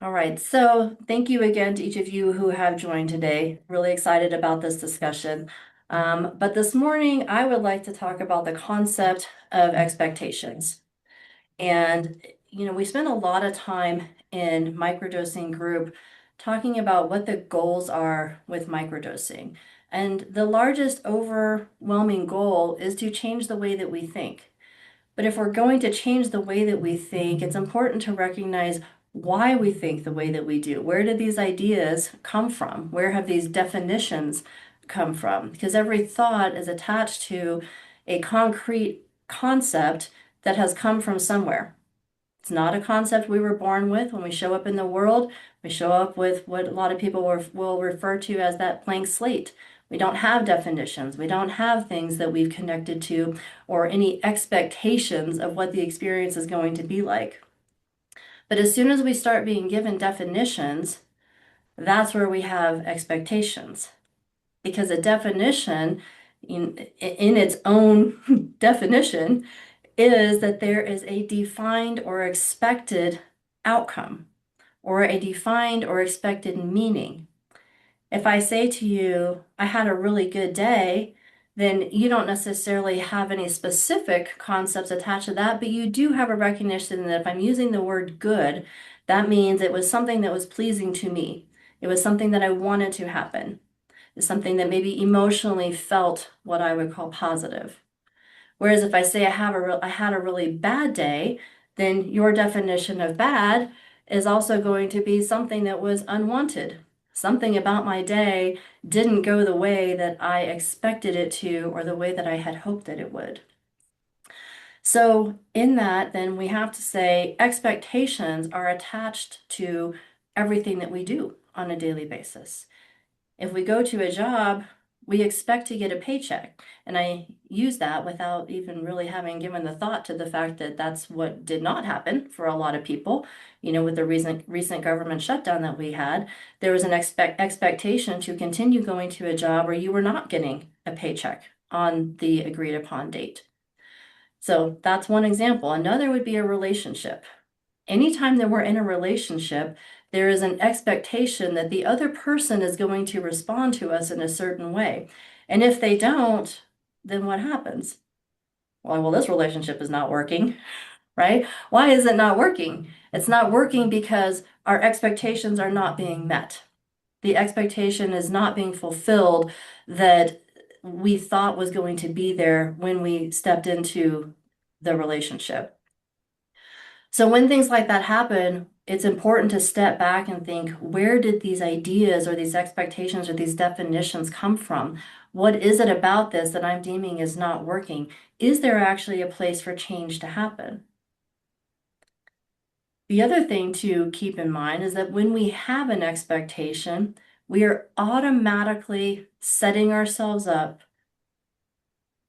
All right, so thank you again to each of you who have joined today. Really excited about this discussion. But this morning, I would like to talk about the concept of expectations. And, we spend a lot of time in microdosing group talking about what the goals are with microdosing. And the largest overwhelming goal is to change the way that we think. But if we're going to change the way that we think, it's important to recognize why we think the way that we do. Where did these ideas come from? Where have these definitions come from? Because every thought is attached to a concrete concept that has come from somewhere. It's not a concept we were born with. When we show up in the world, we show up with what a lot of people will refer to as that blank slate. We don't have definitions. We don't have things that we've connected to or any expectations of what the experience is going to be like. But as soon as we start being given definitions, that's where we have expectations. Because a definition, in its own definition, is that there is a defined or expected outcome or a defined or expected meaning. If I say to you, I had a really good day, then you don't necessarily have any specific concepts attached to that, but you do have a recognition that if I'm using the word good, that means it was something that was pleasing to me. It was something that I wanted to happen. It's something that maybe emotionally felt what I would call positive. Whereas if I say I had a really bad day, then your definition of bad is also going to be something that was unwanted. Something about my day didn't go the way that I expected it to or the way that I had hoped that it would. So in that, then we have to say expectations are attached to everything that we do on a daily basis. If we go to a job, we expect to get a paycheck. And I use that without even really having given the thought to the fact that that's what did not happen for a lot of people. With the recent government shutdown that we had, there was an expectation to continue going to a job where you were not getting a paycheck on the agreed upon date. So that's one example. Another would be a relationship. Anytime that we're in a relationship, there is an expectation that the other person is going to respond to us in a certain way. And if they don't, then what happens? Well, this relationship is not working, right? Why is it not working? It's not working because our expectations are not being met. The expectation is not being fulfilled that we thought was going to be there when we stepped into the relationship. So when things like that happen, it's important to step back and think, where did these ideas or these expectations or these definitions come from? What is it about this that I'm deeming is not working? Is there actually a place for change to happen? The other thing to keep in mind is that when we have an expectation, we are automatically setting ourselves up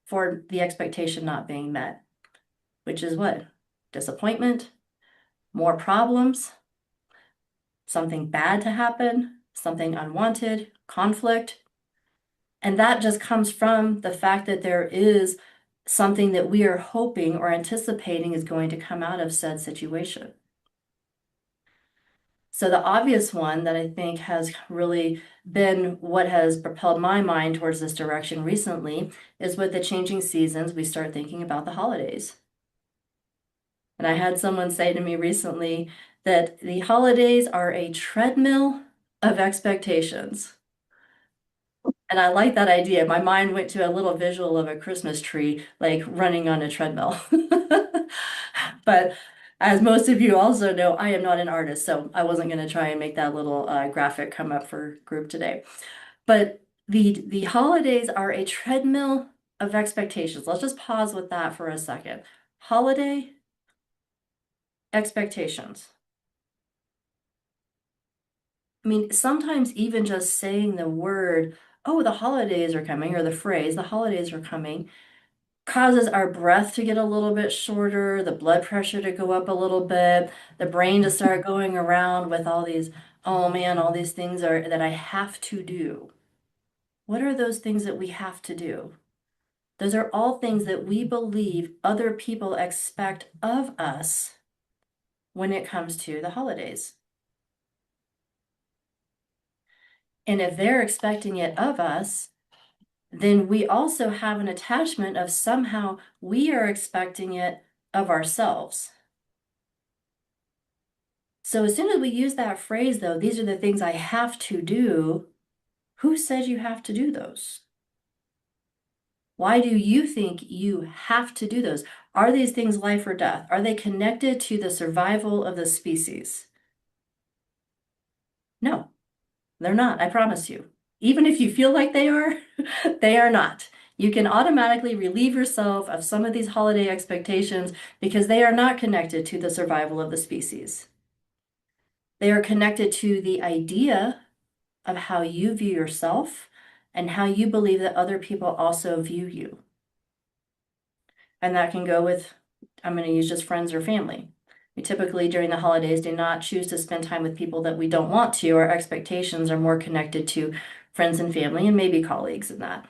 for the expectation not being met, which is what? Disappointment, more problems, something bad to happen, something unwanted, conflict. And that just comes from the fact that there is something that we are hoping or anticipating is going to come out of said situation. So the obvious one that I think has really been what has propelled my mind towards this direction recently is with the changing seasons, we start thinking about the holidays. And I had someone say to me recently that the holidays are a treadmill of expectations. And I like that idea. My mind went to a little visual of a Christmas tree, like running on a treadmill. But as most of you also know, I am not an artist, so I wasn't going to try and make that little graphic come up for group today. But the holidays are a treadmill of expectations. Let's just pause with that for a second. Holiday expectations. I mean, sometimes even just saying the word, oh, the holidays are coming, or the phrase, the holidays are coming, causes our breath to get a little bit shorter, the blood pressure to go up a little bit, the brain to start going around with all these, oh man, all these things are that I have to do. What are those things that we have to do? Those are all things that we believe other people expect of us when it comes to the holidays. And if they're expecting it of us, then we also have an attachment of somehow we are expecting it of ourselves. So as soon as we use that phrase, though, these are the things I have to do, who said you have to do those? Why do you think you have to do those? Are these things life or death? Are they connected to the survival of the species? No, they're not, I promise you. Even if you feel like they are, they are not. You can automatically relieve yourself of some of these holiday expectations because they are not connected to the survival of the species. They are connected to the idea of how you view yourself and how you believe that other people also view you. And that can go with, I'm going to use just friends or family. We typically during the holidays do not choose to spend time with people that we don't want to. Our expectations are more connected to friends and family and maybe colleagues in that.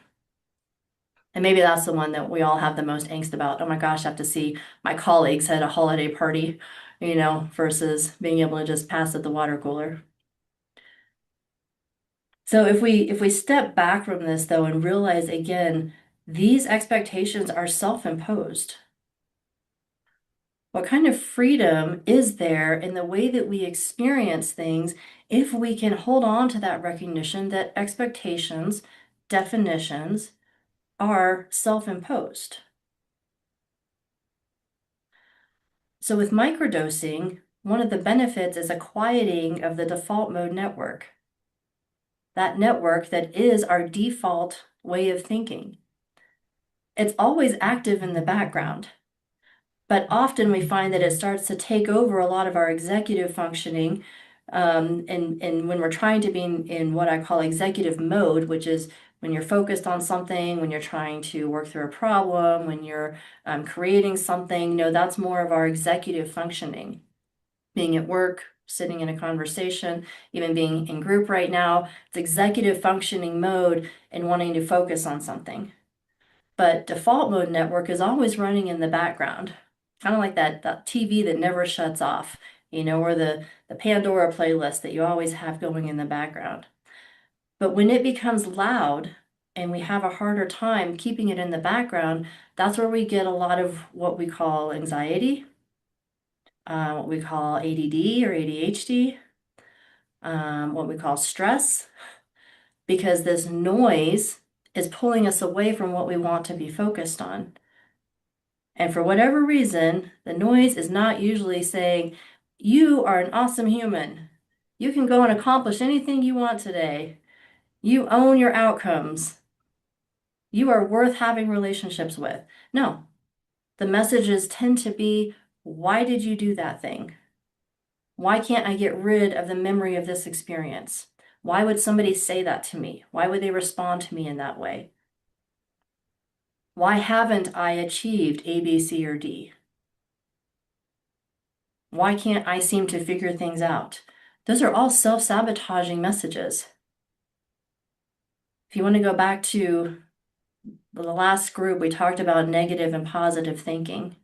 And maybe that's the one that we all have the most angst about. Oh my gosh, I have to see my colleagues at a holiday party, versus being able to just pass at the water cooler. So if we step back from this though and realize again, these expectations are self-imposed. What kind of freedom is there in the way that we experience things if we can hold on to that recognition that expectations, definitions are self-imposed? So with microdosing, one of the benefits is a quieting of the default mode network. That network that is our default way of thinking. It's always active in the background, but often we find that it starts to take over a lot of our executive functioning. And when we're trying to be in what I call executive mode, which is when you're focused on something, when you're trying to work through a problem, when you're creating something, that's more of our executive functioning. Being at work, sitting in a conversation, even being in group right now, it's executive functioning mode and wanting to focus on something. But default mode network is always running in the background, kind of like that TV that never shuts off, or the Pandora playlist that you always have going in the background. But when it becomes loud and we have a harder time keeping it in the background, that's where we get a lot of what we call anxiety, what we call ADD or ADHD, what we call stress, because this noise is pulling us away from what we want to be focused on. And for whatever reason, the noise is not usually saying, you are an awesome human. You can go and accomplish anything you want today. You own your outcomes. You are worth having relationships with. No, the messages tend to be, why did you do that thing? Why can't I get rid of the memory of this experience? Why would somebody say that to me? Why would they respond to me in that way? Why haven't I achieved A, B, C, or D? Why can't I seem to figure things out? Those are all self-sabotaging messages. If you want to go back to the last group, we talked about negative and positive thinking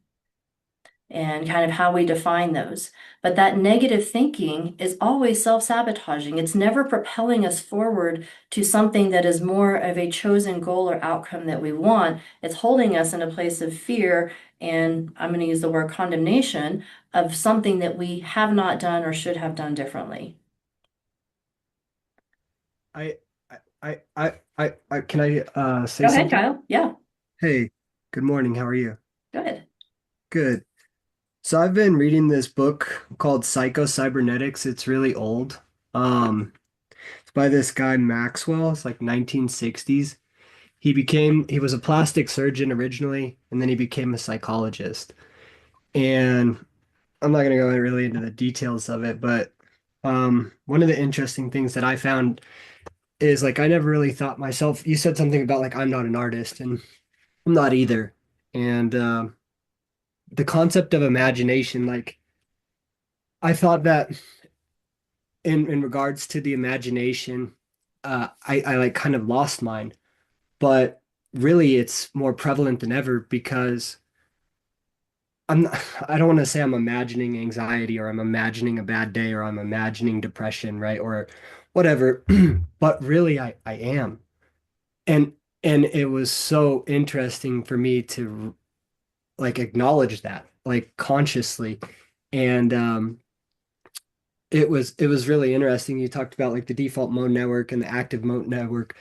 and kind of how we define those. But that negative thinking is always self-sabotaging. It's never propelling us forward to something that is more of a chosen goal or outcome that we want. It's holding us in a place of fear, and I'm going to use the word condemnation, of something that we have not done or should have done differently. I, can I say Go ahead, something? Kyle. Yeah, Hey, good morning. How are you? good. Good. So I've been reading this book called Psycho-Cybernetics. It's really old. It's by this guy Maxwell. It's like 1960s. He was a plastic surgeon originally, and then he became a psychologist. And I'm not gonna go really into the details of it, but one of the interesting things that I found is like I never really thought myself. You said something about like I'm not an artist, and I'm not either. And the concept of imagination, like I thought that in regards to the imagination, I like kind of lost mine, but really it's more prevalent than ever because I'm not, I don't want to say I'm imagining anxiety or I'm imagining a bad day or I'm imagining depression, right? whatever. But really I am. And and it was so interesting for me to like acknowledge that like consciously. And it was really interesting. You talked about like the default mode network and the active mode network.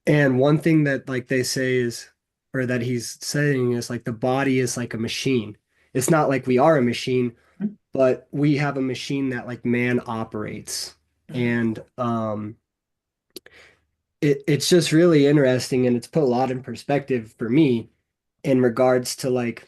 And one thing that like they say is, or that he's saying is like the body is like a machine. It's not like we are a machine, but we have a machine that like man operates. Mhm. And it's just really interesting, and it's put a lot in perspective for me in regards to like,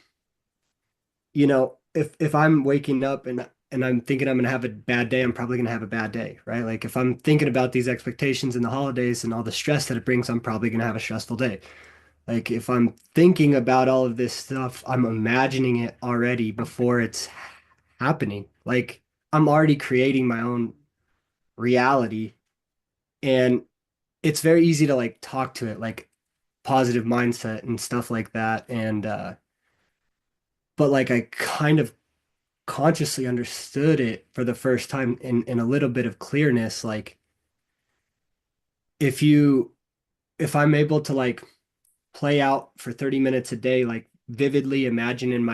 if I'm waking up and I'm thinking I'm gonna have a bad day, I'm probably gonna have a bad day, right? Like if I'm thinking about these expectations in the holidays and all the stress that it brings, I'm probably gonna have a stressful day. Like if I'm thinking about all of this stuff, I'm imagining it already before it's happening. Like I'm already creating my own reality, and it's very easy to like talk to it like positive mindset and stuff like that. And but like I kind of consciously understood it for the first time in a little bit of clearness. Like if you if I'm able to like play out for 30 minutes a day, like vividly imagine in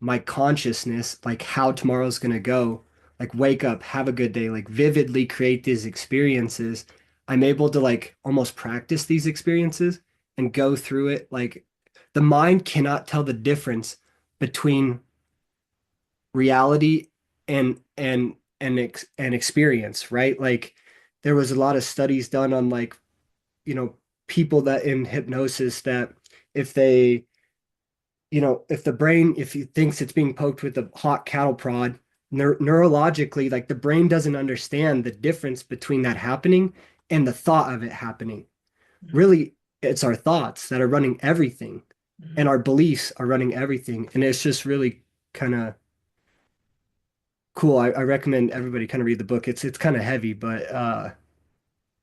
my consciousness like how tomorrow's gonna go, like wake up, have a good day, like vividly create these experiences. I'm able to like almost practice these experiences and go through it. Like the mind cannot tell the difference between reality and experience, right? Like there was a lot of studies done on like, you know, people that in hypnosis that if they, if the brain, if it thinks it's being poked with a hot cattle prod, neurologically, like the brain doesn't understand the difference between that happening and the thought of it happening. Really, it's our thoughts that are running everything, and Mhm. our beliefs are running everything. And it's just really kind of cool. I recommend everybody kind of read the book. It's kind of heavy, but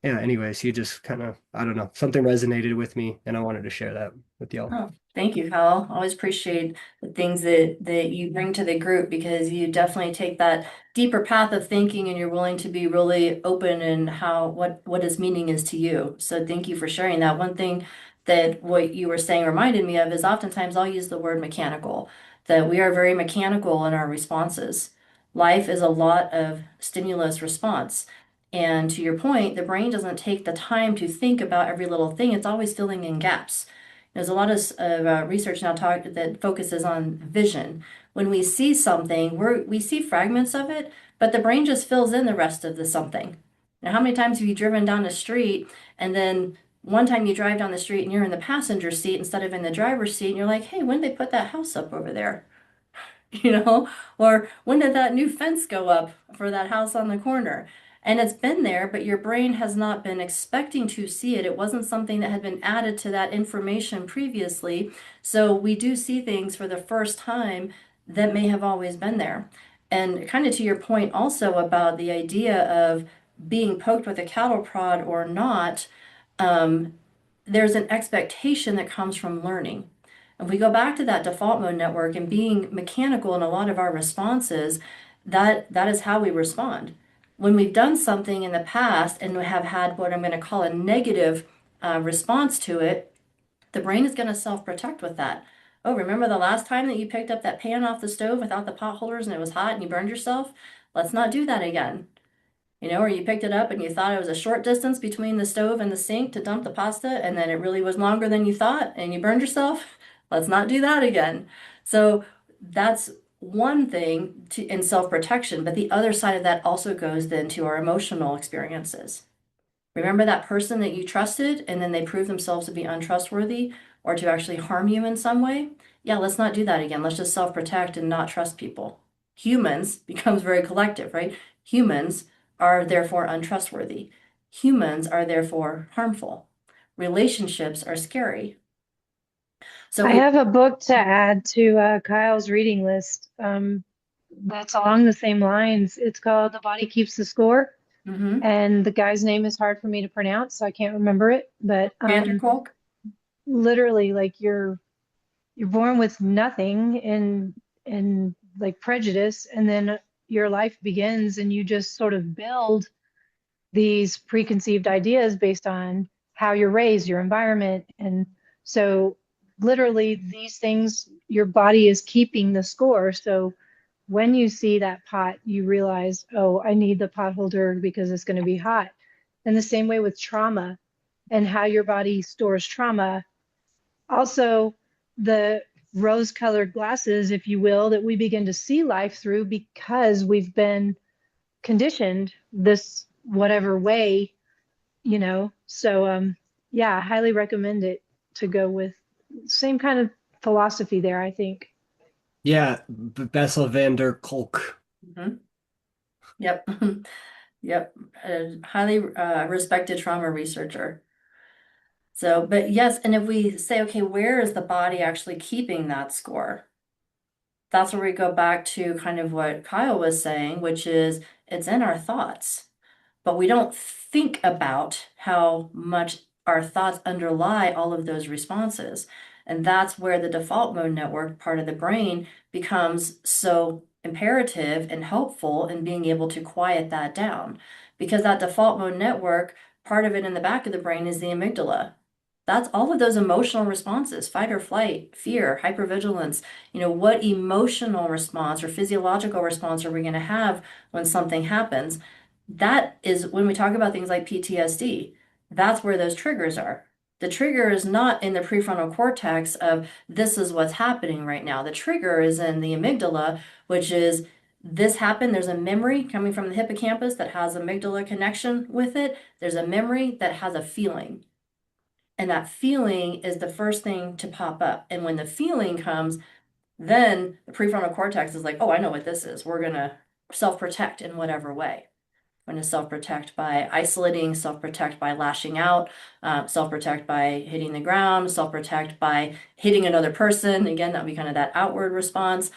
yeah, anyways, you just kind of, I don't know, something resonated with me and I wanted to share that with y'all. Oh, thank you, Kyle. Always appreciate the things that you bring to the group because you definitely take that deeper path of thinking and you're willing to be really open in how what its meaning is to you. So thank you for sharing that. One thing that what you were saying reminded me of is oftentimes I'll use the word mechanical, that we are very mechanical in our responses. Life is a lot of stimulus response. And to your point, the brain doesn't take the time to think about every little thing. It's always filling in gaps. There's a lot of research now that focuses on vision. When we see something, we see fragments of it, but the brain just fills in the rest of the something. Now, how many times have you driven down the street and then one time you drive down the street and you're in the passenger seat instead of in the driver's seat and you're like, hey, when did they put that house up over there? you know, or when did that new fence go up for that house on the corner? And it's been there, but your brain has not been expecting to see it. It wasn't something that had been added to that information previously. So we do see things for the first time that may have always been there. And kind of to your point also about the idea of being poked with a cattle prod or not, um, there's an expectation that comes from learning. If we go back to that default mode network and being mechanical in a lot of our responses, that is how we respond. When we've done something in the past and we have had what I'm going to call a negative response to it, the brain is going to self-protect with that. Oh, remember the last time that you picked up that pan off the stove without the pot holders and it was hot and you burned yourself? Let's not do that again. Or you picked it up and you thought it was a short distance between the stove and the sink to dump the pasta, and then it really was longer than you thought and you burned yourself. Let's not do that again. So that's one thing in self-protection, but the other side of that also goes then to our emotional experiences. Remember that person that you trusted and then they proved themselves to be untrustworthy or to actually harm you in some way? Yeah, let's not do that again. Let's just self-protect and not trust people. Humans becomes very collective, right? Humans are therefore untrustworthy. Humans are therefore harmful. Relationships are scary. So I we, have a book to add to Kyle's reading list that's along the same lines. It's called The Body Keeps the Score, mm-hmm. and the guy's name is hard for me to pronounce, so I can't remember it. But Vanderkolk. literally, like you're born with nothing and like prejudice, and then your life begins, and you just sort of build these preconceived ideas based on how you're raised, your environment. And so literally these things, your body is keeping the score. So when you see that pot, you realize, oh, I need the pot holder because it's going to be hot. And the same way with trauma and how your body stores trauma. Also, the rose-colored glasses, if you will, that we begin to see life through because we've been conditioned this whatever way, you know. So yeah, I highly recommend it to go with same kind of philosophy there, I think. Yeah, Bessel van der Kolk. Mhm. Yep. Yep. A highly respected trauma researcher. So, but yes, and if we say, okay, where is the body actually keeping that score? That's where we go back to kind of what Kyle was saying, which is it's in our thoughts, but we don't think about how much our thoughts underlie all of those responses. And that's where the default mode network part of the brain becomes so imperative and helpful in being able to quiet that down. Because that default mode network, part of it in the back of the brain is the amygdala. That's all of those emotional responses, fight or flight, fear, hypervigilance. What emotional response or physiological response are we going to have when something happens? That is when we talk about things like PTSD, that's where those triggers are. The trigger is not in the prefrontal cortex of this is what's happening right now. The trigger is in the amygdala, which is this happened. There's a memory coming from the hippocampus that has amygdala connection with it. There's a memory that has a feeling. And that feeling is the first thing to pop up. And when the feeling comes, then the prefrontal cortex is like, oh, I know what this is. We're going to self-protect in whatever way. We're going to self-protect by isolating, self-protect by lashing out, self-protect by hitting the ground, self-protect by hitting another person. Again, that would be kind of that outward response.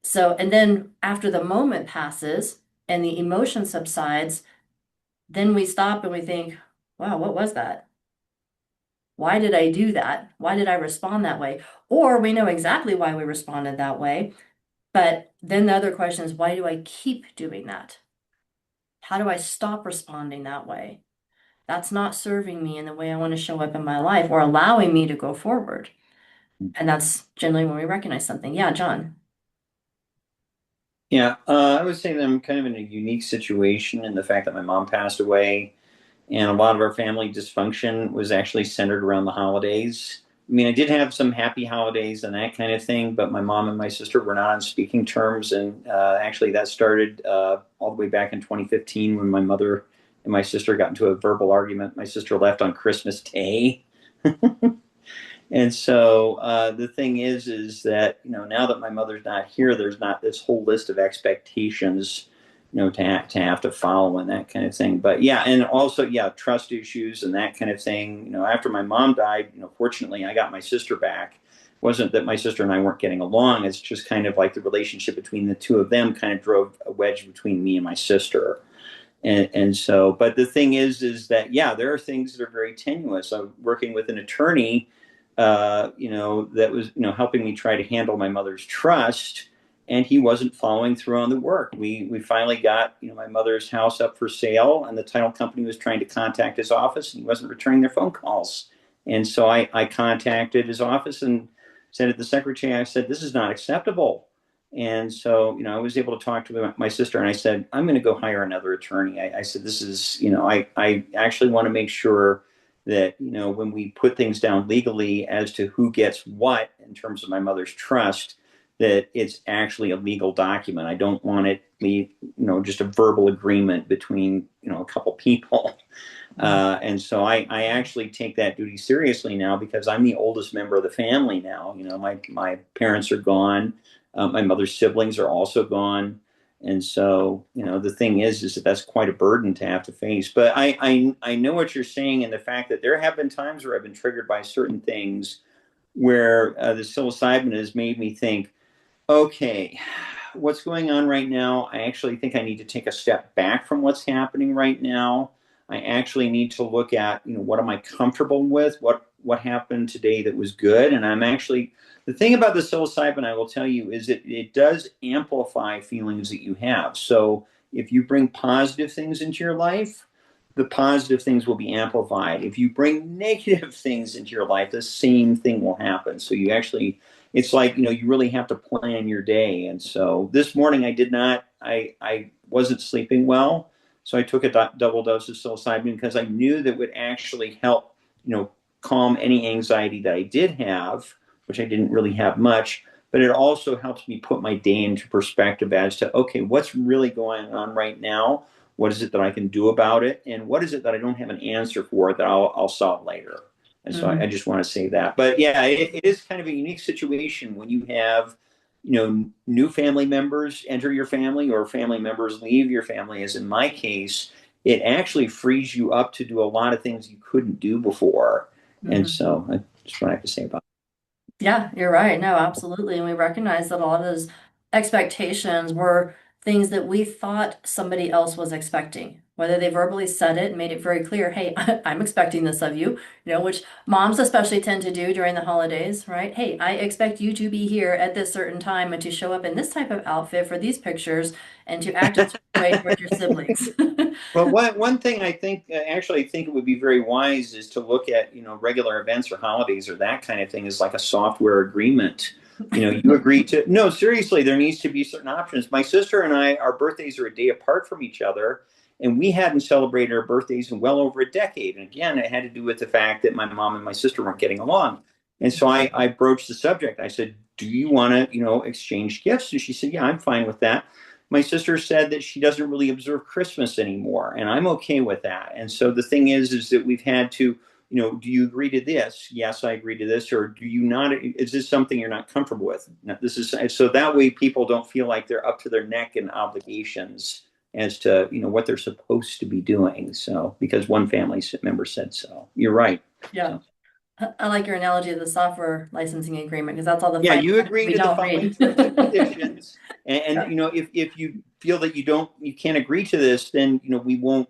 So, and then after the moment passes and the emotion subsides, then we stop and we think, wow, what was that? Why did I do that? Why did I respond that way? Or we know exactly why we responded that way. But then the other question is, why do I keep doing that? How do I stop responding that way? That's not serving me in the way I want to show up in my life or allowing me to go forward. And that's generally when we recognize something. Yeah, John. Yeah, I would say that I'm kind of in a unique situation in the fact that my mom passed away, and a lot of our family dysfunction was actually centered around the holidays. I mean, I did have some happy holidays and that kind of thing, but my mom and my sister were not on speaking terms, and actually that started all the way back in 2015 when my mother and my sister got into a verbal argument. My sister left on Christmas Day. And so the thing is that now that my mother's not here, there's not this whole list of expectations, to follow and that kind of thing. But yeah, and also yeah, trust issues and that kind of thing. After my mom died, fortunately, I got my sister back. It wasn't that my sister and I weren't getting along. It's just kind of like the relationship between the two of them kind of drove a wedge between me and my sister. And so, but the thing is that yeah, there are things that are very tenuous. I'm working with an attorney, that was helping me try to handle my mother's trust, and he wasn't following through on the work. We finally got my mother's house up for sale, and the title company was trying to contact his office, and he wasn't returning their phone calls. And so I contacted his office and said to the secretary, I said, this is not acceptable. And so, I was able to talk to my sister, and I said, I'm going to go hire another attorney. I said, this is, I actually want to make sure that, when we put things down legally as to who gets what in terms of my mother's trust, that it's actually a legal document. I don't want it to be, just a verbal agreement between, a couple people. And so I actually take that duty seriously now because I'm the oldest member of the family now. My parents are gone. My mother's siblings are also gone. And so, the thing is that that's quite a burden to have to face. But I know what you're saying, and the fact that there have been times where I've been triggered by certain things where the psilocybin has made me think, okay, what's going on right now? I actually think I need to take a step back from what's happening right now. I actually need to look at, what am I comfortable with? What happened today that was good? And I'm actually the thing about the psilocybin, I will tell you, is it does amplify feelings that you have. So if you bring positive things into your life, the positive things will be amplified. If you bring negative things into your life, the same thing will happen. So you actually, it's like, you really have to plan your day. And so this morning I did not, I wasn't sleeping well. So I took a double dose of psilocybin because I knew that would actually help, calm any anxiety that I did have, which I didn't really have much. But it also helps me put my day into perspective as to, okay, what's really going on right now? What is it that I can do about it? And what is it that I don't have an answer for that I'll solve later? And so I Mhm. just want to say that. But yeah, it is kind of a unique situation when you have, new family members enter your family or family members leave your family, as in my case, it actually frees you up to do a lot of things you couldn't do before. And Mhm. so that's just what I have to say about Yeah, you're right. No, absolutely. And we recognize that a lot of those expectations were things that we thought somebody else was expecting, whether they verbally said it and made it very clear, hey, I'm expecting this of you, which moms especially tend to do during the holidays, right? Hey, I expect you to be here at this certain time and to show up in this type of outfit for these pictures and to act a certain way towards your siblings. Well, one thing I think, actually, I think it would be very wise is to look at, regular events or holidays or that kind of thing as like a software agreement. You agree to, no, seriously, there needs to be certain options. My sister and I, our birthdays are a day apart from each other, and we hadn't celebrated our birthdays in well over a decade. And again, it had to do with the fact that my mom and my sister weren't getting along. And so I broached the subject. I said, do you want to, exchange gifts? And she said, yeah, I'm fine with that. My sister said that she doesn't really observe Christmas anymore, and I'm okay with that. And so the thing is that we've had to, do you agree to this? Yes, I agree to this. Or do you not? Is this something you're not comfortable with? No, this is so that way people don't feel like they're up to their neck in obligations as to what they're supposed to be doing. So because one family member said so, you're right. Yeah. So I like your analogy of the software licensing agreement because that's all the yeah, fine you print agree we to the don't following read. terms and conditions, and Yeah. if you feel that you can't agree to this, then we won't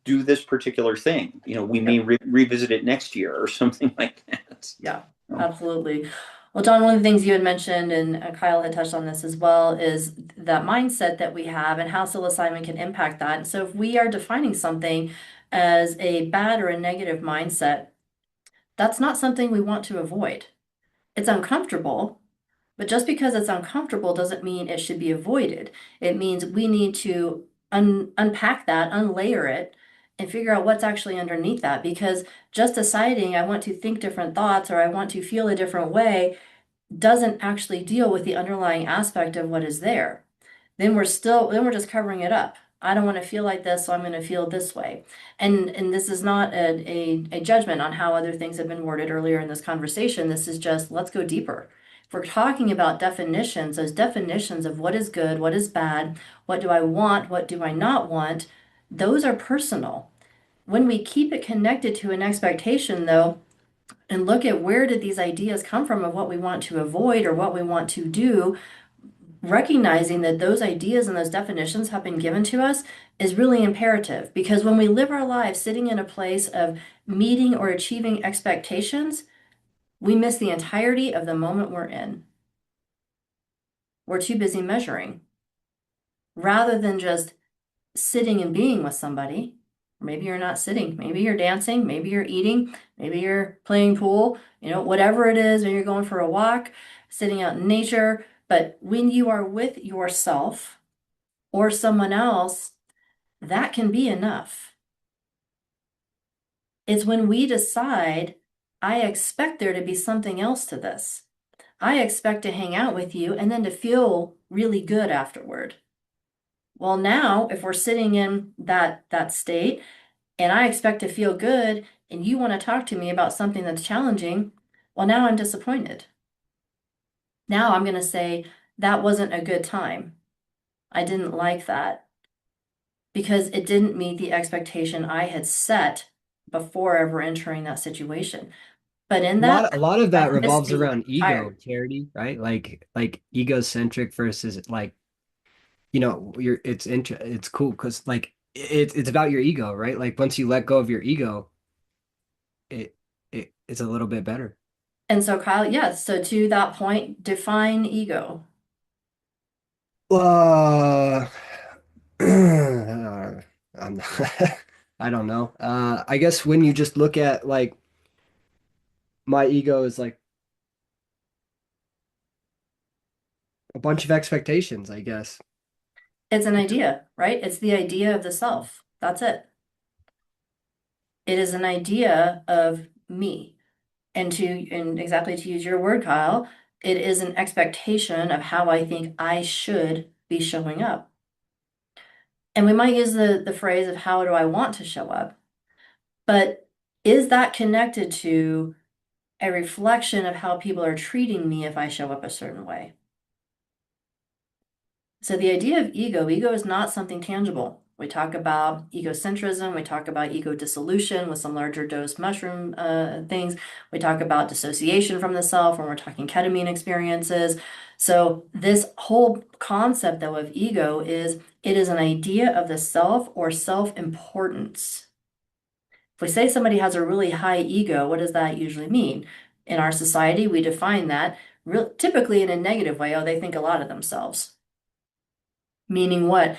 do this particular thing. We may Yep. revisit it next year or something like that. Yeah, So, absolutely. Well, John, one of the things you had mentioned, and Kyle had touched on this as well, is that mindset that we have and how psilocybin can impact that. And so if we are defining something as a bad or a negative mindset, that's not something we want to avoid. It's uncomfortable, but just because it's uncomfortable doesn't mean it should be avoided. It means we need to unpack that, unlayer it, and figure out what's actually underneath that. Because just deciding I want to think different thoughts or I want to feel a different way doesn't actually deal with the underlying aspect of what is there. Then we're just covering it up. I don't want to feel like this, so I'm going to feel this way. And this is not a judgment on how other things have been worded earlier in this conversation. This is just let's go deeper. If we're talking about definitions, those definitions of what is good, what is bad, what do I want, what do I not want, those are personal. When we keep it connected to an expectation, though, and look at where did these ideas come from of what we want to avoid or what we want to do, recognizing that those ideas and those definitions have been given to us is really imperative because when we live our lives sitting in a place of meeting or achieving expectations, we miss the entirety of the moment we're in. We're too busy measuring rather than just sitting and being with somebody. Maybe you're not sitting, maybe you're dancing, maybe you're eating, maybe you're playing pool, whatever it is, maybe you're going for a walk, sitting out in nature. But when you are with yourself or someone else, that can be enough. It's when we decide, I expect there to be something else to this. I expect to hang out with you and then to feel really good afterward. Well, now if we're sitting in that state and I expect to feel good and you want to talk to me about something that's challenging, well, now I'm disappointed. Now I'm going to say that wasn't a good time. I didn't like that because it didn't meet the expectation I had set before ever entering that situation. But in that, A lot of I that missed revolves the around ego, entire. Charity, right? Like egocentric versus like, you're it's cool because like it's about your ego, right? Like once you let go of your ego, it it's a little bit better. And so, Kyle, yes. So to that point, define ego. Uh, I'm not. I don't know. I guess when you just look at like my ego is like a bunch of expectations, I guess. It's an idea, right? It's the idea of the self. That's it. It is an idea of me. And exactly to use your word, Kyle, it is an expectation of how I think I should be showing up. And we might use the phrase of how do I want to show up, but is that connected to a reflection of how people are treating me if I show up a certain way? So the idea of ego is not something tangible. We talk about egocentrism, we talk about ego dissolution with some larger dose mushroom things. We talk about dissociation from the self when we're talking ketamine experiences. So this whole concept though of ego is it is an idea of the self or self-importance. If we say somebody has a really high ego, what does that usually mean? In our society, we define that typically in a negative way. Oh, they think a lot of themselves. Meaning what?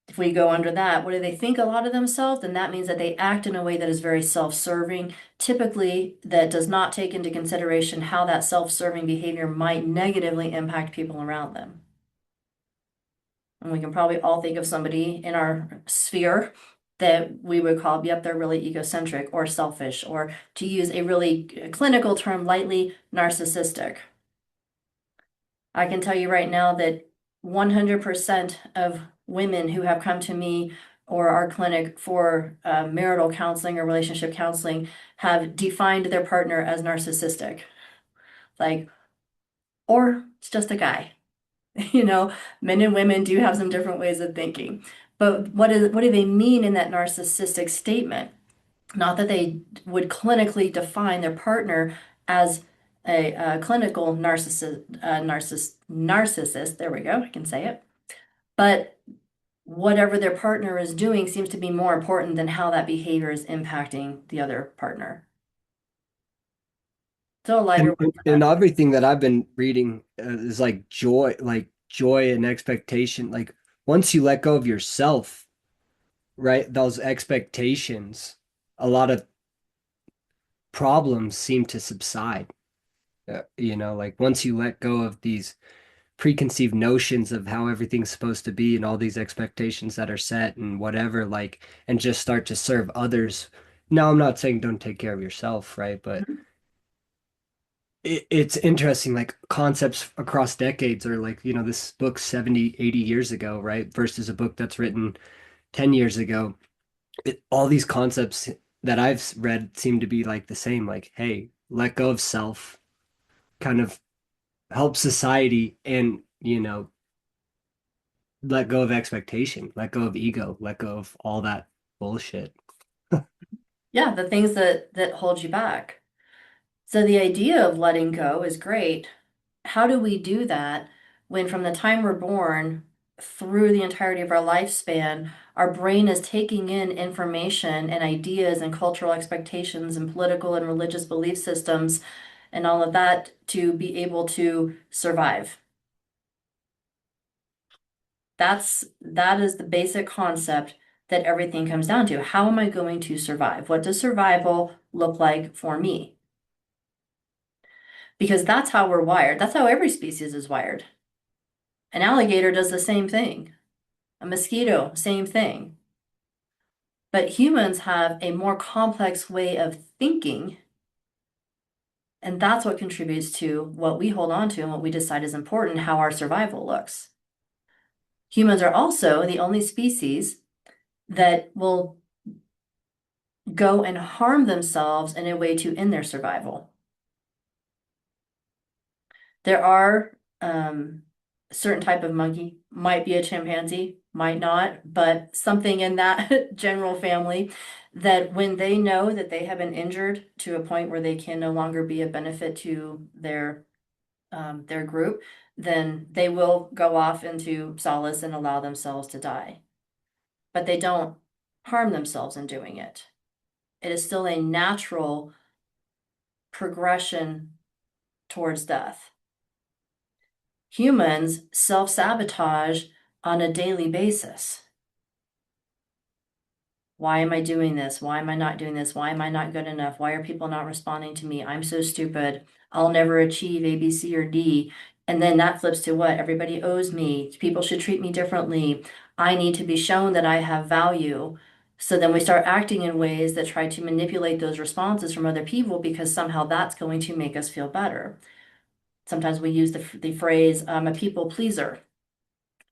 If we go under that, what do they think a lot of themselves? Then that means that they act in a way that is very self-serving, typically that does not take into consideration how that self-serving behavior might negatively impact people around them. And we can probably all think of somebody in our sphere that we would call, yep, they're really egocentric or selfish, or to use a really clinical term, lightly narcissistic. I can tell you right now that 100% of women who have come to me or our clinic for marital counseling or relationship counseling have defined their partner as narcissistic. Like, or it's just a guy. You know, men and women do have some different ways of thinking. But what do they mean in that narcissistic statement? Not that they would clinically define their partner as a clinical narcissist. There we go. I can say it. But whatever their partner is doing seems to be more important than how that behavior is impacting the other partner. So a lighter And, word for and that. everything that I've been reading is like joy and expectation. Like once you let go of yourself, right, those expectations, a lot of problems seem to subside. Like once you let go of these preconceived notions of how everything's supposed to be and all these expectations that are set and whatever, like, and just start to serve others. Now, I'm not saying don't take care of yourself, right? But Mhm. it's interesting, like concepts across decades are like, this book 70, 80 years ago, right? Versus a book that's written 10 years ago. All these concepts that I've read seem to be like the same, like, hey, let go of self, kind of help society and, let go of expectation, let go of ego, let go of all that bullshit. Yeah, the things that hold you back. So the idea of letting go is great. How do we do that when from the time we're born through the entirety of our lifespan, our brain is taking in information and ideas and cultural expectations and political and religious belief systems and all of that to be able to survive? That is the basic concept that everything comes down to. How am I going to survive? What does survival look like for me? Because that's how we're wired. That's how every species is wired. An alligator does the same thing. A mosquito, same thing. But humans have a more complex way of thinking, and that's what contributes to what we hold on to and what we decide is important, how our survival looks. Humans are also the only species that will go and harm themselves in a way to end their survival. There are certain type of monkey, might be a chimpanzee, might not, but something in that general family that when they know that they have been injured to a point where they can no longer be a benefit to their group, then they will go off into solace and allow themselves to die. But they don't harm themselves in doing it. It is still a natural progression towards death. Humans self-sabotage on a daily basis. Why am I doing this? Why am I not doing this? Why am I not good enough? Why are people not responding to me? I'm so stupid. I'll never achieve A, B, C, or D. And then that flips to what? Everybody owes me. People should treat me differently. I need to be shown that I have value. So then we start acting in ways that try to manipulate those responses from other people because somehow that's going to make us feel better. Sometimes we use the phrase, I'm a people pleaser.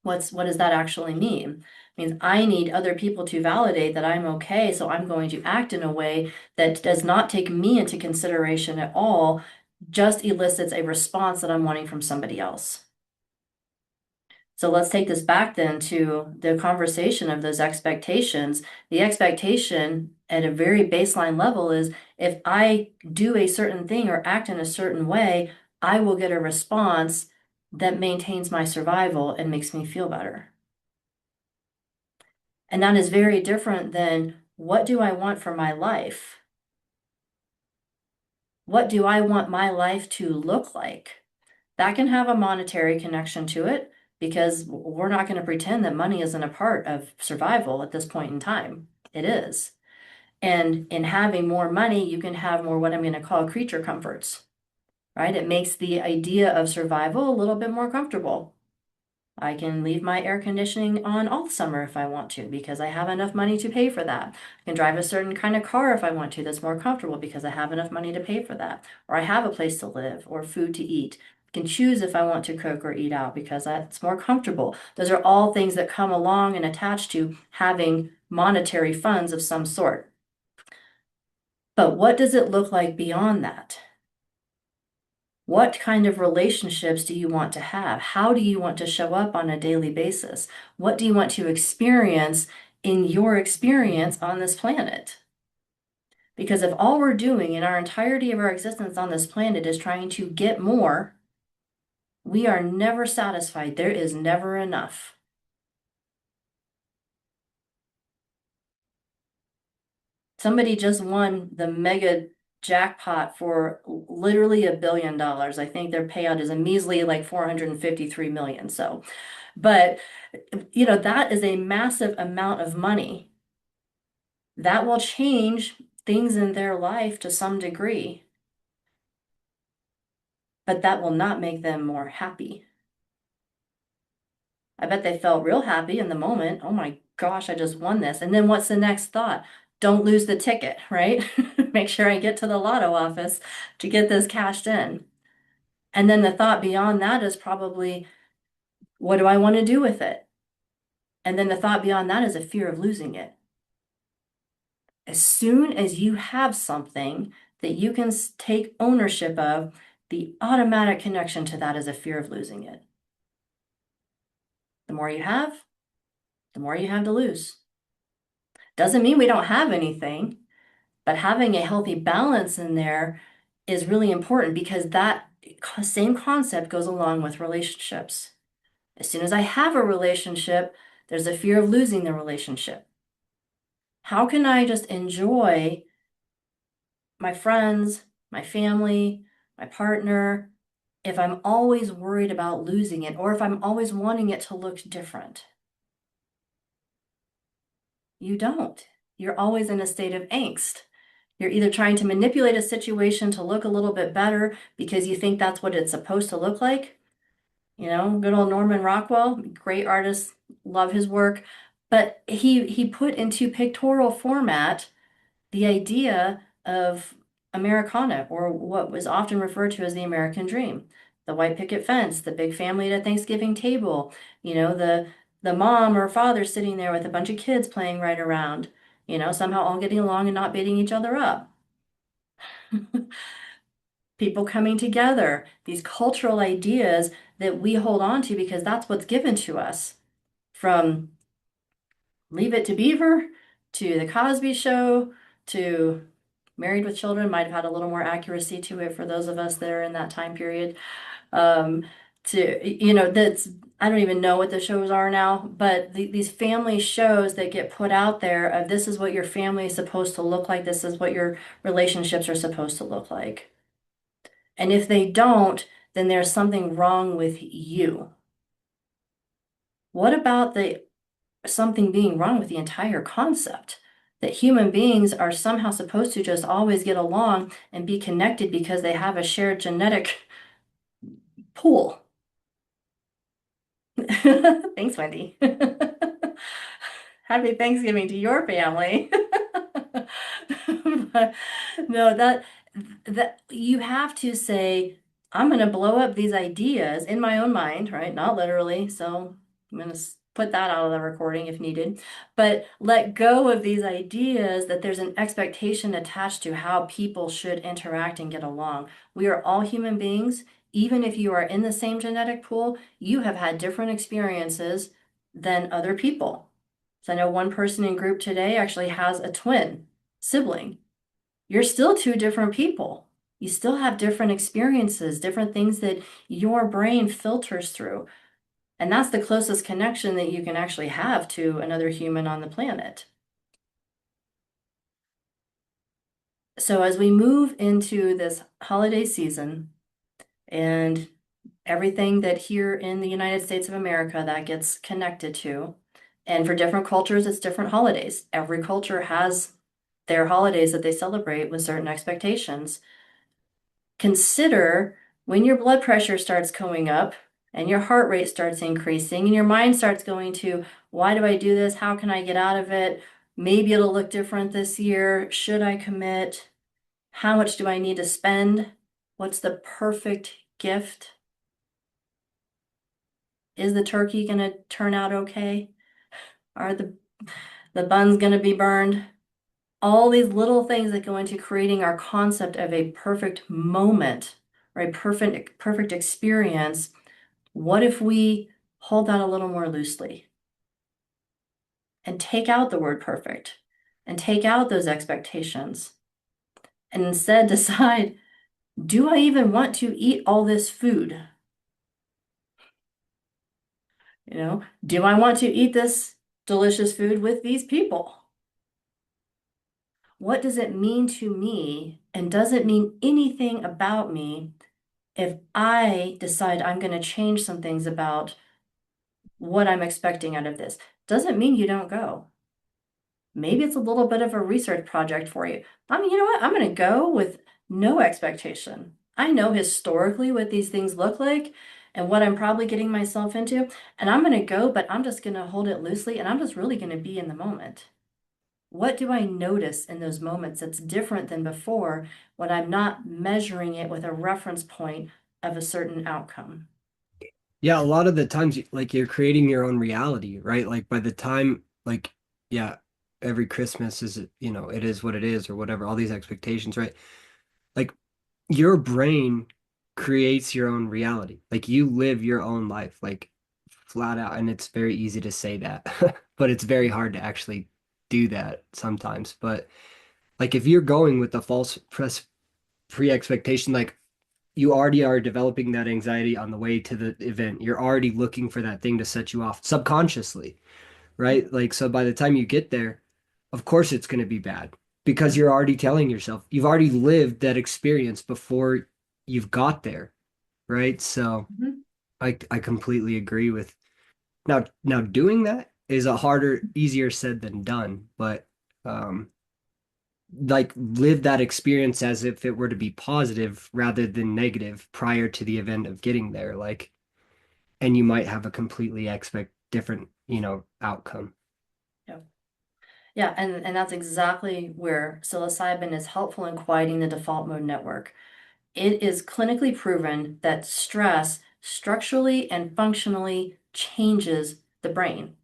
What does that actually mean? It means I need other people to validate that I'm okay, so I'm going to act in a way that does not take me into consideration at all, just elicits a response that I'm wanting from somebody else. So let's take this back then to the conversation of those expectations. The expectation at a very baseline level is if I do a certain thing or act in a certain way, I will get a response that maintains my survival and makes me feel better. And that is very different than what do I want for my life? What do I want my life to look like? That can have a monetary connection to it because we're not going to pretend that money isn't a part of survival at this point in time. It is. And in having more money, you can have more what I'm going to call creature comforts, right? It makes the idea of survival a little bit more comfortable. I can leave my air conditioning on all summer if I want to because I have enough money to pay for that. I can drive a certain kind of car if I want to that's more comfortable because I have enough money to pay for that. Or I have a place to live or food to eat. I can choose if I want to cook or eat out because that's more comfortable. Those are all things that come along and attach to having monetary funds of some sort. But what does it look like beyond that? What kind of relationships do you want to have? How do you want to show up on a daily basis? What do you want to experience in your experience on this planet? Because if all we're doing in our entirety of our existence on this planet is trying to get more, we are never satisfied. There is never enough. Somebody just won the mega jackpot for literally $1 billion. I think their payout is a measly like 453 million. So, but that is a massive amount of money. That will change things in their life to some degree, but that will not make them more happy. I bet they felt real happy in the moment. Oh my gosh, I just won this. And then what's the next thought? Don't lose the ticket, right? Make sure I get to the lotto office to get this cashed in. And then the thought beyond that is probably, what do I want to do with it? And then the thought beyond that is a fear of losing it. As soon as you have something that you can take ownership of, the automatic connection to that is a fear of losing it. The more you have, the more you have to lose. Doesn't mean we don't have anything, but having a healthy balance in there is really important because that same concept goes along with relationships. As soon as I have a relationship, there's a fear of losing the relationship. How can I just enjoy my friends, my family, my partner, if I'm always worried about losing it or if I'm always wanting it to look different? You don't. You're always in a state of angst. You're either trying to manipulate a situation to look a little bit better because you think that's what it's supposed to look like. Good old Norman Rockwell, great artist, love his work. But he put into pictorial format the idea of Americana, or what was often referred to as the American dream. The white picket fence, the big family at a Thanksgiving table, the mom or father sitting there with a bunch of kids playing right around, somehow all getting along and not beating each other up. People coming together, these cultural ideas that we hold on to because that's what's given to us from Leave It to Beaver to The Cosby Show to Married with Children might have had a little more accuracy to it for those of us that are in that time period. Um, that's I don't even know what the shows are now, but these family shows that get put out there of this is what your family is supposed to look like, this is what your relationships are supposed to look like. And if they don't, then there's something wrong with you. What about the something being wrong with the entire concept? that human beings are somehow supposed to just always get along and be connected because they have a shared genetic pool. Thanks, Wendy. Happy Thanksgiving to your family. But no, that you have to say, I'm going to blow up these ideas in my own mind, right? Not literally. So I'm going to put that out of the recording if needed, but let go of these ideas that there's an expectation attached to how people should interact and get along. We are all human beings. Even if you are in the same genetic pool, you have had different experiences than other people. So I know one person in group today actually has a twin sibling. You're still two different people. You still have different experiences, different things that your brain filters through. And that's the closest connection that you can actually have to another human on the planet. So as we move into this holiday season and everything that here in the United States of America that gets connected to, and for different cultures, it's different holidays. Every culture has their holidays that they celebrate with certain expectations. Consider when your blood pressure starts going up and your heart rate starts increasing and your mind starts going to, why do I do this? How can I get out of it? Maybe it'll look different this year. Should I commit? How much do I need to spend? What's the perfect gift? Is the turkey going to turn out okay? Are the buns going to be burned? All these little things that go into creating our concept of a perfect moment or a perfect experience. What if we hold that a little more loosely and take out the word perfect and take out those expectations and instead decide, do I even want to eat all this food? Do I want to eat this delicious food with these people? What does it mean to me? And does it mean anything about me if I decide I'm going to change some things about what I'm expecting out of this? Doesn't mean you don't go. Maybe it's a little bit of a research project for you. I mean, you know what? I'm going to go with no expectation. I know historically what these things look like and what I'm probably getting myself into. And I'm going to go, but I'm just going to hold it loosely and I'm just really going to be in the moment. What do I notice in those moments that's different than before when I'm not measuring it with a reference point of a certain outcome? Yeah, a lot of the times, like you're creating your own reality, right? Like by the time, like, yeah, every Christmas is, it is what it is or whatever, all these expectations, right? Like your brain creates your own reality. Like you live your own life, like flat out. And it's very easy to say that, but it's very hard to actually do that sometimes. But like if you're going with the false press pre-expectation, like you already are developing that anxiety on the way to the event. You're already looking for that thing to set you off subconsciously, right? Like, so by the time you get there, of course it's going to be bad because you're already telling yourself, you've already lived that experience before you've got there, right? So Mhm. I completely agree with now doing that is a harder, easier said than done, but um like live that experience as if it were to be positive rather than negative prior to the event of getting there. Like, and you might have a completely expect different, outcome. Yeah. Yeah, and that's exactly where psilocybin is helpful in quieting the default mode network. It is clinically proven that stress structurally and functionally changes the brain.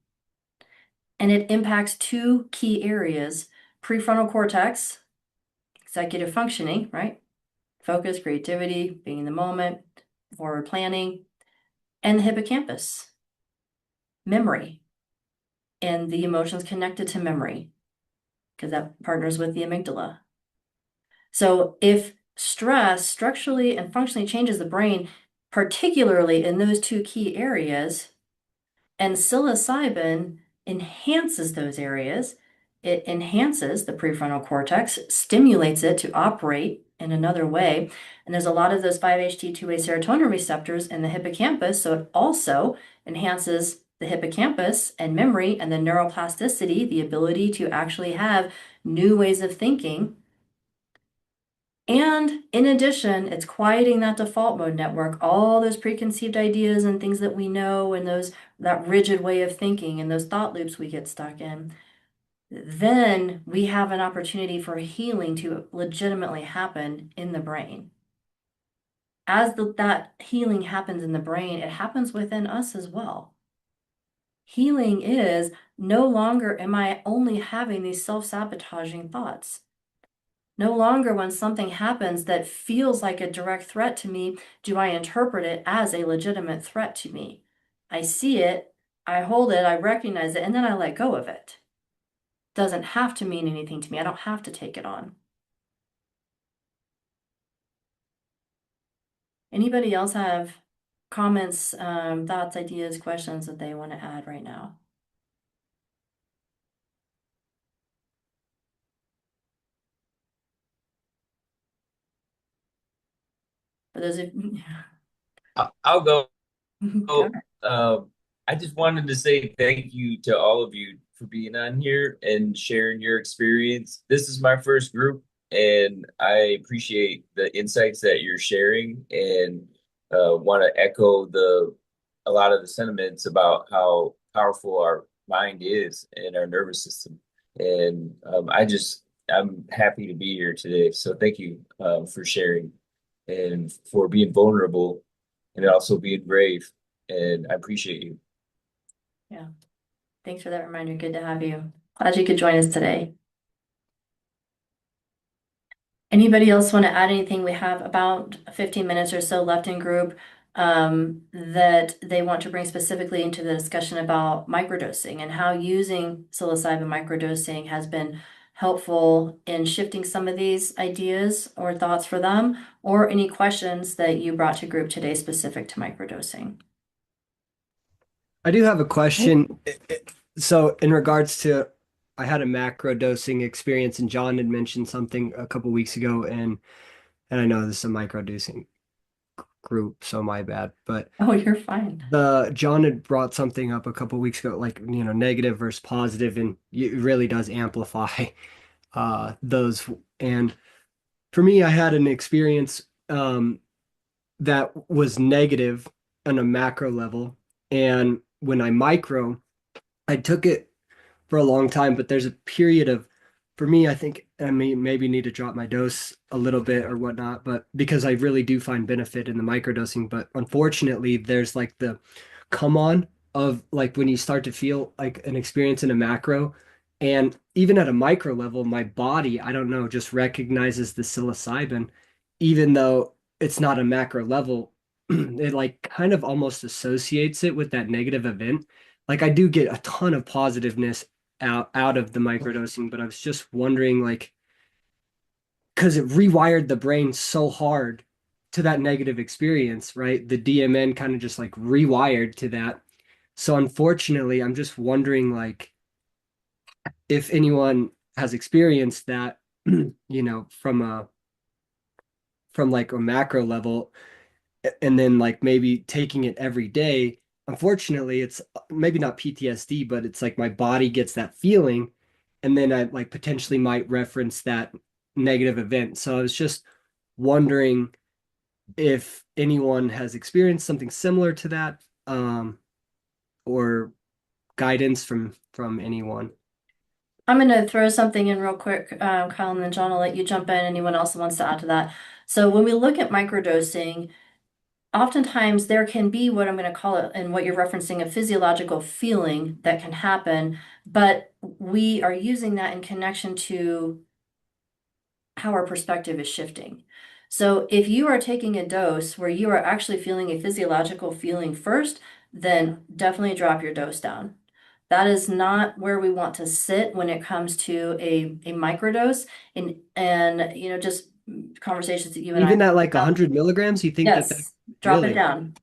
And it impacts two key areas: prefrontal cortex, executive functioning, right? Focus, creativity, being in the moment, forward planning, and the hippocampus, memory, and the emotions connected to memory, because that partners with the amygdala. So if stress structurally and functionally changes the brain, particularly in those two key areas, and psilocybin enhances those areas, it enhances the prefrontal cortex, stimulates it to operate in another way. And there's a lot of those 5-HT2A serotonin receptors in the hippocampus, so it also enhances the hippocampus and memory and the neuroplasticity, the ability to actually have new ways of thinking. And in addition, it's quieting that default mode network, all those preconceived ideas and things that we know and that rigid way of thinking and those thought loops we get stuck in. Then we have an opportunity for healing to legitimately happen in the brain. As that healing happens in the brain, it happens within us as well. Healing is no longer am I only having these self-sabotaging thoughts. No longer when something happens that feels like a direct threat to me, do I interpret it as a legitimate threat to me. I see it, I hold it, I recognize it, and then I let go of it. Doesn't have to mean anything to me. I don't have to take it on. Anybody else have comments, thoughts, ideas, questions that they want to add right now? For those of I'll go. go. I just wanted to say thank you to all of you for being on here and sharing your experience. This is my first group, and I appreciate the insights that you're sharing, and want to echo a lot of the sentiments about how powerful our mind is and our nervous system. And I'm happy to be here today. So thank you for sharing and for being vulnerable and also being brave. And I appreciate you. Yeah. Thanks for that reminder. Good to have you. Glad you could join us today. Anybody else want to add anything? We have about 15 minutes or so left in group that they want to bring specifically into the discussion about microdosing and how using psilocybin microdosing has been helpful in shifting some of these ideas or thoughts for them, or any questions that you brought to group today specific to microdosing. I do have a question. So in regards to, I had a macro dosing experience, and John had mentioned something a couple weeks ago, and I know this is a micro dosing group, so my bad. But Oh, you're fine. the John had brought something up a couple weeks ago, like negative versus positive, and it really does amplify those. And for me, I had an experience that was negative on a macro level, and when I micro, I took it for a long time, but there's a period of, for me, I think I may maybe need to drop my dose a little bit or whatnot, but because I really do find benefit in the microdosing, but unfortunately, there's like the come on of like when you start to feel like an experience in a macro, and even at a micro level, my body, I don't know, just recognizes the psilocybin, even though it's not a macro level, it like kind of almost associates it with that negative event. Like I do get a ton of positiveness out of the microdosing, but I was just wondering, like, because it rewired the brain so hard to that negative experience, right? The DMN kind of just like rewired to that. So unfortunately, I'm just wondering, like, if anyone has experienced that, from like a macro level, and then like maybe taking it every day. Unfortunately, it's maybe not PTSD, but it's like my body gets that feeling, and then I like potentially might reference that negative event. So I was just wondering if anyone has experienced something similar to that, or guidance from anyone. I'm going to throw something in real quick, Kyle, and then John, I'll let you jump in. Anyone else who wants to add to that? So when we look at microdosing, oftentimes there can be what I'm going to call it, and what you're referencing, a physiological feeling that can happen, but we are using that in connection to how our perspective is shifting. So if you are taking a dose where you are actually feeling a physiological feeling first, then definitely drop your dose down. That is not where we want to sit when it comes to a microdose, and just conversations that you and I Even at like have. 100 milligrams, you think that Yes, drop it really? down.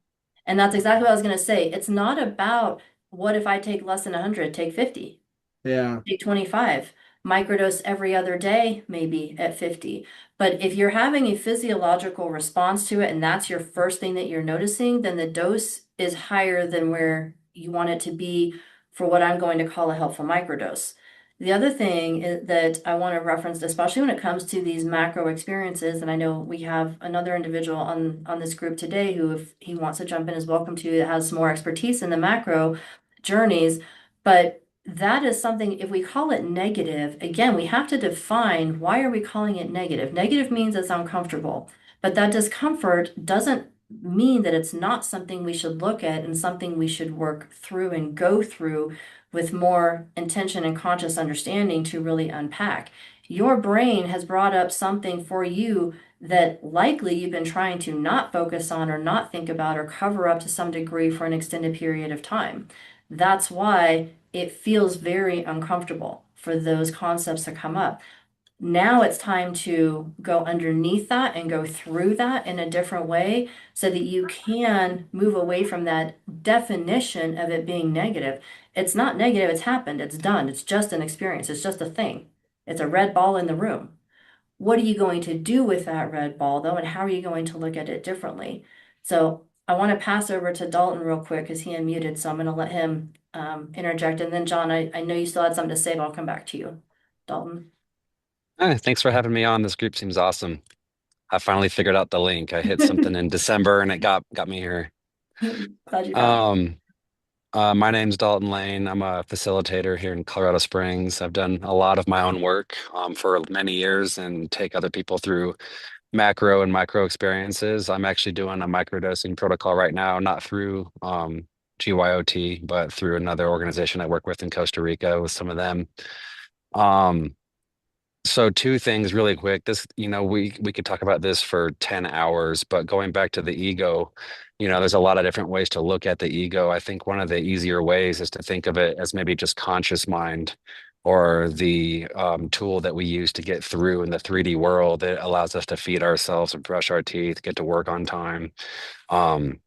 And that's exactly what I was going to say. It's not about what if I take less than 100, take 50, Yeah. take 25, microdose every other day, maybe at 50. But if you're having a physiological response to it and that's your first thing that you're noticing, then the dose is higher than where you want it to be for what I'm going to call a helpful microdose. The other thing that I want to reference, especially when it comes to these macro experiences, and I know we have another individual on this group today who, if he wants to jump in, is welcome to, that has some more expertise in the macro journeys. But that is something, if we call it negative, again, we have to define, why are we calling it negative? Negative means it's uncomfortable, but that discomfort doesn't mean that it's not something we should look at and something we should work through and go through with more intention and conscious understanding to really unpack. Your brain has brought up something for you that likely you've been trying to not focus on or not think about or cover up to some degree for an extended period of time. That's why it feels very uncomfortable for those concepts to come up. Now it's time to go underneath that and go through that in a different way so that you can move away from that definition of it being negative. It's not negative, it's happened, it's done, it's just an experience, it's just a thing. It's a red ball in the room. What are you going to do with that red ball, though, and how are you going to look at it differently? So I want to pass over to Dalton real quick because he unmuted, so I'm going to let him interject. And then, John, I know you still had something to say, but I'll come back to you. Dalton. Hi, thanks for having me on. This group seems awesome. I finally figured out the link. I hit something in December and it got me here. Glad you found it. Um, my name's Dalton Lane. I'm a facilitator here in Colorado Springs. I've done a lot of my own work for many years and take other people through macro and micro experiences. I'm actually doing a microdosing protocol right now, not through GYOT, but through another organization I work with in Costa Rica with some of them. Um, So two things really quick. This, we could talk about this for 10 hours, but going back to the ego, there's a lot of different ways to look at the ego. I think one of the easier ways is to think of it as maybe just conscious mind or the tool that we use to get through in the 3D world. It allows us to feed ourselves and brush our teeth, get to work on time. Um,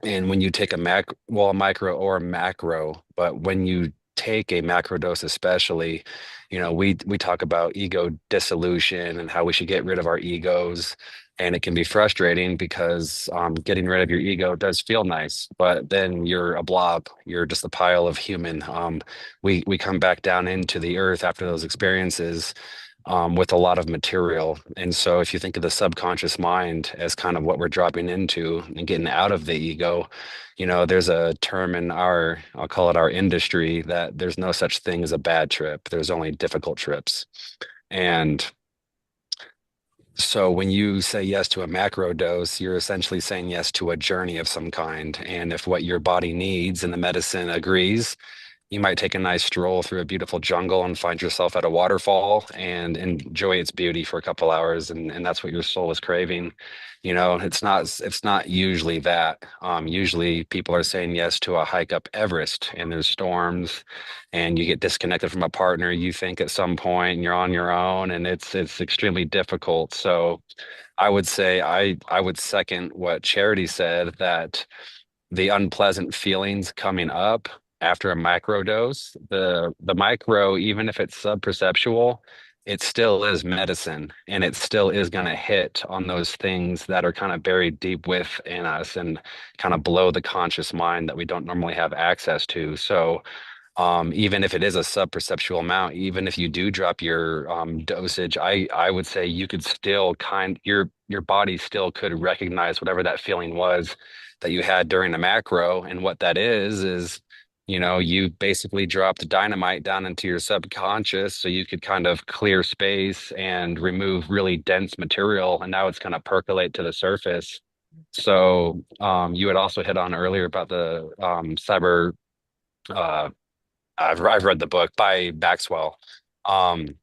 and when you take a micro or macro, but when you take a macro dose, especially, we talk about ego dissolution and how we should get rid of our egos. And it can be frustrating because getting rid of your ego does feel nice, but then you're a blob. You're just a pile of human. We come back down into the earth after those experiences with a lot of material. And so if you think of the subconscious mind as kind of what we're dropping into and getting out of the ego, there's a term in I'll call it our industry, that there's no such thing as a bad trip. There's only difficult trips. And so when you say yes to a macro dose, you're essentially saying yes to a journey of some kind. And if what your body needs and the medicine agrees, you might take a nice stroll through a beautiful jungle and find yourself at a waterfall and enjoy its beauty for a couple hours, and that's what your soul is craving. It's not usually that. Usually people are saying yes to a hike up Everest and there's storms and you get disconnected from a partner you think at some point and you're on your own and it's extremely difficult. So I would say I would second what Charity said, that the unpleasant feelings coming up after a microdose, the micro, even if it's subperceptual, it still is medicine and it still is going to hit on those things that are kind of buried deep within us and kind of below the conscious mind that we don't normally have access to. So even if it is a sub-perceptual amount, even if you do drop your dosage, I would say you could still your body still could recognize whatever that feeling was that you had during the macro. And what that is, you basically dropped dynamite down into your subconscious so you could kind of clear space and remove really dense material. And now it's going to percolate to the surface. So you had also hit on earlier about the cyber uh, I've read the book by Maxwell. Um,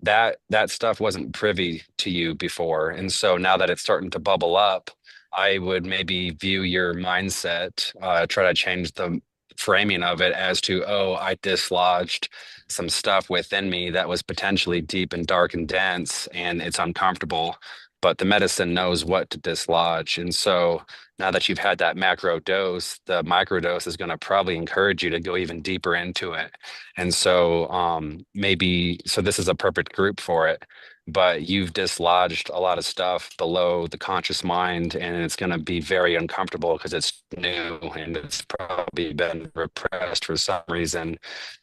that stuff wasn't privy to you before, and so now that it's starting to bubble up, I would maybe view your mindset, try to change the framing of it as to, oh, I dislodged some stuff within me that was potentially deep and dark and dense, and it's uncomfortable. But the medicine knows what to dislodge, and so Now that you've had that macro dose, the microdose is going to probably encourage you to go even deeper into it. And so maybe, so this is a perfect group for it, but you've dislodged a lot of stuff below the conscious mind, and it's going to be very uncomfortable because it's new and it's probably been repressed for some reason.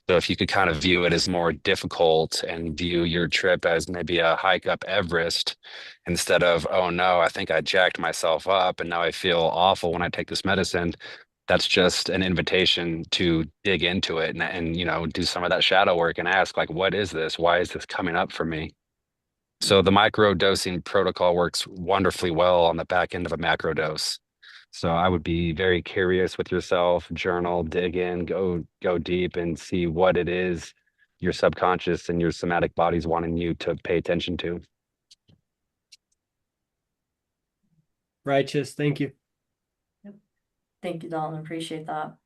So if you could kind of view it as more difficult and view your trip as maybe a hike up Everest instead of, oh no, I think I jacked myself up and now I feel awful when I take this medicine. That's just an invitation to dig into it and do some of that shadow work and ask, like, what is this? Why is this coming up for me? So the micro dosing protocol works wonderfully well on the back end of a macro dose. So I would be very curious with yourself, journal, dig in, go deep and see what it is your subconscious and your somatic body's wanting you to pay attention to. Righteous. Thank you. Thank you, Dalton. Appreciate that.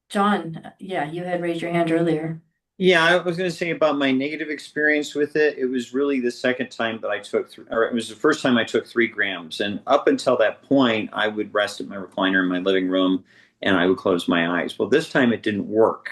John, yeah, you had raised your hand earlier. Yeah, I was going to say about my negative experience with it. It was really the second time that I took, or it was the first time I took 3 grams. And up until that point, I would rest at my recliner in my living room and I would close my eyes. Well, this time it didn't work.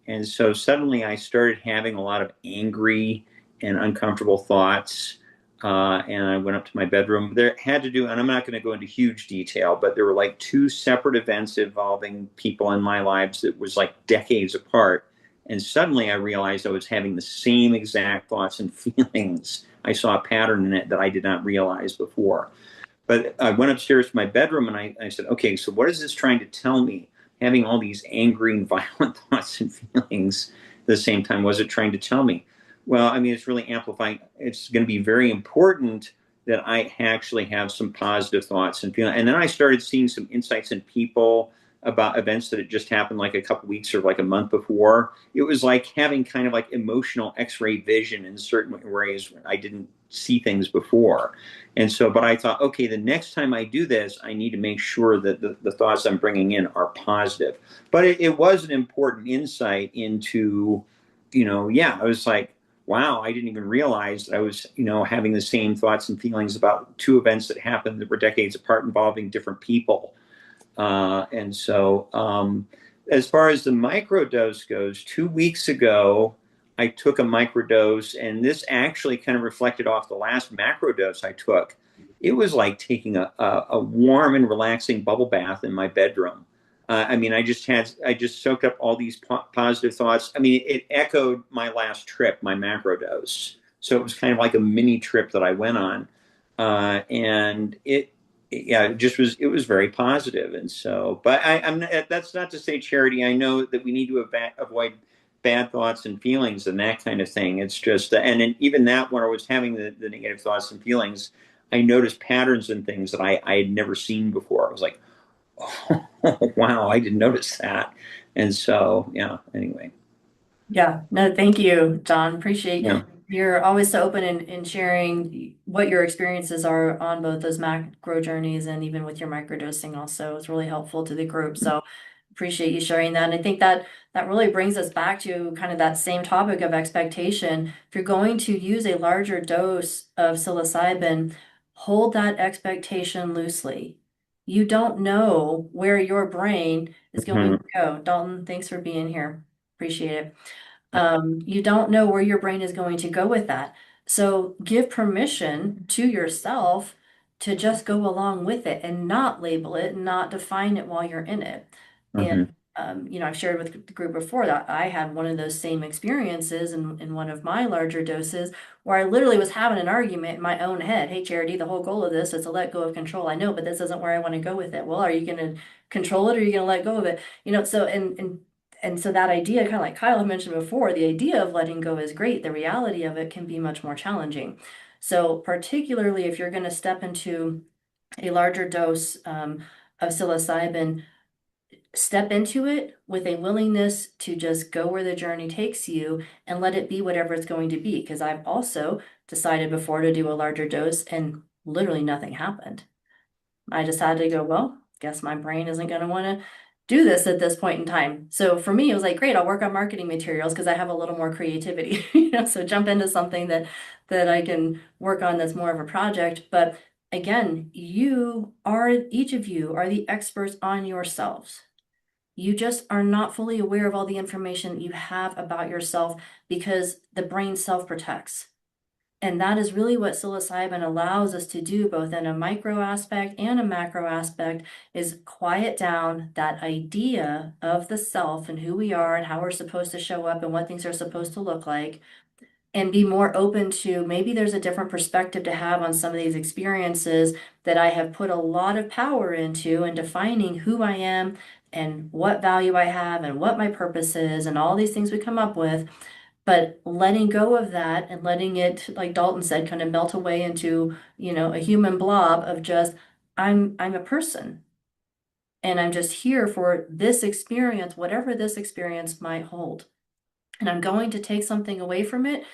And so suddenly I started having a lot of angry and uncomfortable thoughts. And I went up to my bedroom. There had to do, and I'm not going to go into huge detail, but there were like 2 separate events involving people in my lives that was like decades apart. And suddenly I realized I was having the same exact thoughts and feelings. I saw a pattern in it that I did not realize before. But I went upstairs to my bedroom and I said, okay, so what is this trying to tell me? Having all these angry and violent thoughts and feelings at the same time, was it trying to tell me? Well, I mean, it's really amplifying. It's going to be very important that I actually have some positive thoughts and feelings. And then I started seeing some insights in people about events that had just happened like a couple weeks or like a month before. It was like having kind of like emotional x-ray vision in certain ways I didn't see things before. And so, but I thought, okay, the next time I do this, I need to make sure that the thoughts I'm bringing in are positive. But it was an important insight into, yeah, I was like, wow, I didn't even realize that I was, having the same thoughts and feelings about 2 events that happened that were decades apart involving different people. And so, as far as the microdose goes, 2 weeks ago, I took a microdose, and this actually kind of reflected off the last macrodose I took. It was like taking a warm and relaxing bubble bath in my bedroom. I mean, I just soaked up all these positive thoughts. I mean, it echoed my last trip, my macrodose. So it was kind of like a mini trip that I went on. And yeah, it was very positive. And so, but that's not to say, Charity, I know that we need to avoid bad thoughts and feelings and that kind of thing. It's just, and then even that, when I was having the negative thoughts and feelings, I noticed patterns and things that I had never seen before. I was like, oh, wow, I didn't notice that. And so, yeah, anyway. Yeah, no, thank you, John. Appreciate Yeah. you're always so open in sharing what your experiences are on both those macro journeys and even with your microdosing also. It's really helpful to the group. So appreciate you sharing that. And I think that really brings us back to kind of that same topic of expectation. If you're going to use a larger dose of psilocybin, hold that expectation loosely. You don't know where your brain is going Mhm. to go. Dalton, thanks for being here. Appreciate it. You don't know where your brain is going to go with that. So give permission to yourself to just go along with it and not label it and not define it while you're in it. And, Mhm. I've shared with the group before that I had one of those same experiences in one of my larger doses where I literally was having an argument in my own head. Hey, Charity, the whole goal of this is to let go of control. I know, but this isn't where I want to go with it. Well, are you going to control it or are you going to let go of it? So, and so that idea, kind of like Kyle had mentioned before, the idea of letting go is great. The reality of it can be much more challenging. So particularly if you're going to step into a larger dose of psilocybin, step into it with a willingness to just go where the journey takes you and let it be whatever it's going to be. Because I've also decided before to do a larger dose and literally nothing happened. I just had to go, well, guess my brain isn't going to want to do this at this point in time. So for me, it was like, great, I'll work on marketing materials because I have a little more creativity, so jump into something that I can work on that's more of a project. But again, each of you are the experts on yourselves. You just are not fully aware of all the information you have about yourself because the brain self-protects. And that is really what psilocybin allows us to do, both in a micro aspect and a macro aspect, is quiet down that idea of the self and who we are and how we're supposed to show up and what things are supposed to look like, and be more open to maybe there's a different perspective to have on some of these experiences that I have put a lot of power into and defining who I am and what value I have and what my purpose is and all these things we come up with. But letting go of that and letting it, like Dalton said, kind of melt away into, a human blob of just, I'm a person and I'm just here for this experience, whatever this experience might hold. And I'm going to take something away from it,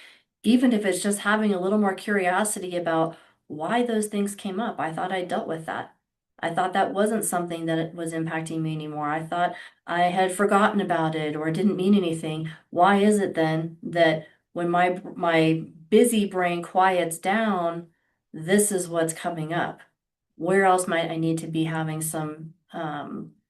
even if it's just having a little more curiosity about why those things came up. I thought I dealt with that. I thought that wasn't something that it was impacting me anymore. I thought I had forgotten about it or it didn't mean anything. Why is it then that when my busy brain quiets down, this is what's coming up? Where else might I need to be having some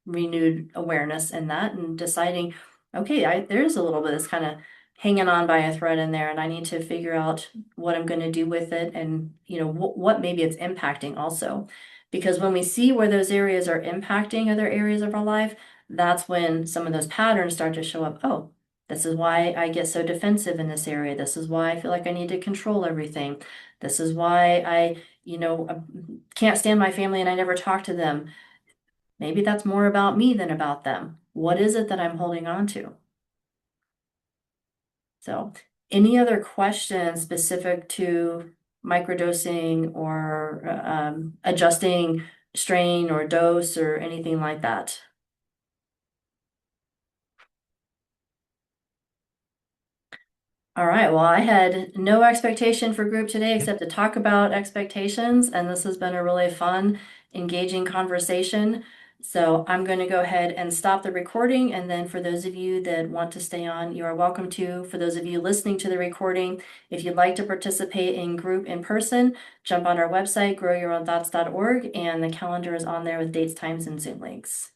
renewed awareness in that and deciding, okay, there's a little bit that's kind of hanging on by a thread in there, and I need to figure out what I'm going to do with it and, what maybe it's impacting also. Because when we see where those areas are impacting other areas of our life, that's when some of those patterns start to show up. Oh, this is why I get so defensive in this area. This is why I feel like I need to control everything. This is why I can't stand my family and I never talk to them. Maybe that's more about me than about them. What is it that I'm holding on to? So, any other questions specific to microdosing or adjusting strain or dose or anything like that? All right, well, I had no expectation for group today except to talk about expectations, and this has been a really fun, engaging conversation. So I'm going to go ahead and stop the recording, and then for those of you that want to stay on, you are welcome to. For those of you listening to the recording, if you'd like to participate in group in person, jump on our website, growyourownthoughts.org, and the calendar is on there with dates, times, and Zoom links.